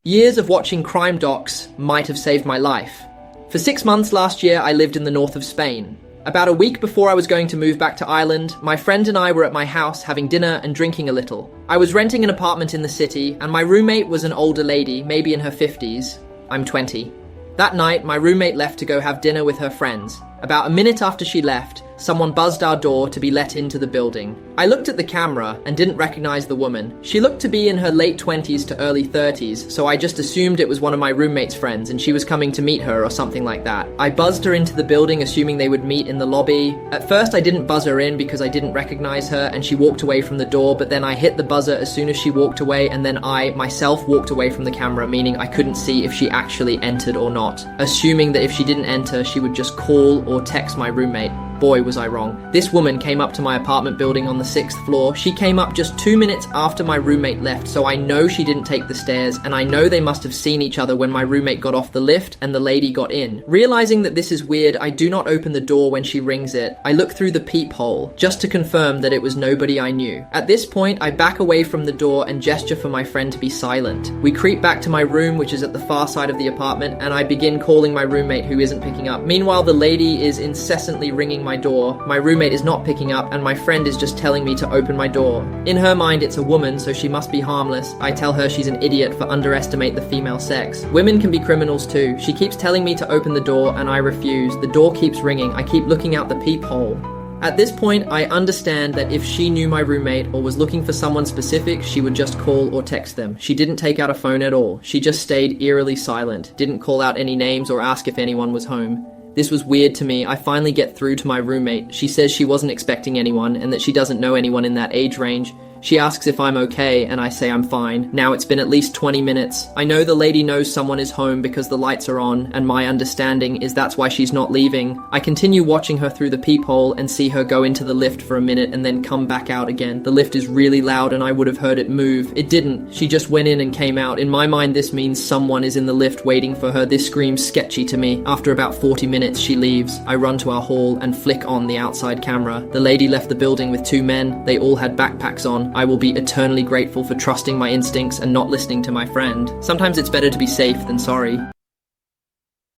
Years of watching crime docs might have saved my life. For 6 months last year, I lived in the north of Spain. About a week before I was going to move back to Ireland, my friend and I were at my house having dinner and drinking a little. I was renting an apartment in the city, and my roommate was an older lady, maybe in her 50s. I'm 20. That night, my roommate left to go have dinner with her friends. About a minute after she left, someone buzzed our door to be let into the building. I looked at the camera and didn't recognize the woman. She looked to be in her late 20s to early 30s, so I just assumed it was one of my roommate's friends and she was coming to meet her or something like that. I buzzed her into the building assuming they would meet in the lobby. At first I didn't buzz her in because I didn't recognize her and she walked away from the door, but then I hit the buzzer as soon as she walked away, and then I myself walked away from the camera, meaning I couldn't see if she actually entered or not, assuming that if she didn't enter she would just call or text my roommate. Boy, was I wrong. This woman came up to my apartment building on the 6th floor. She came up just 2 minutes after my roommate left, so I know she didn't take the stairs, and I know they must have seen each other when my roommate got off the lift and the lady got in. Realizing that this is weird, I do not open the door when she rings it. I look through the peephole, just to confirm that it was nobody I knew. At this point, I back away from the door and gesture for my friend to be silent. We creep back to my room, which is at the far side of the apartment, and I begin calling my roommate, who isn't picking up. Meanwhile, the lady is incessantly ringing my door. My roommate is not picking up, and my friend is just telling me to open my door. In her mind, it's a woman, so she must be harmless. I tell her she's an idiot for underestimate the female sex. Women can be criminals too. She keeps telling me to open the door, and I refuse. The door keeps ringing. I keep looking out the peephole. At this point, I understand that if she knew my roommate or was looking for someone specific, she would just call or text them. She didn't take out a phone at all. She just stayed eerily silent, didn't call out any names or ask if anyone was home. This was weird to me. I finally get through to my roommate. She says she wasn't expecting anyone and that she doesn't know anyone in that age range. She asks if I'm okay, and I say I'm fine. Now it's been at least 20 minutes. I know the lady knows someone is home because the lights are on, and my understanding is that's why she's not leaving. I continue watching her through the peephole and see her go into the lift for a minute and then come back out again. The lift is really loud and I would have heard it move. It didn't. She just went in and came out. In my mind, this means someone is in the lift waiting for her. This screams sketchy to me. After about 40 minutes, she leaves. I run to our hall and flick on the outside camera. The lady left the building with 2 men. They all had backpacks on. I will be eternally grateful for trusting my instincts and not listening to my friend. Sometimes it's better to be safe than sorry.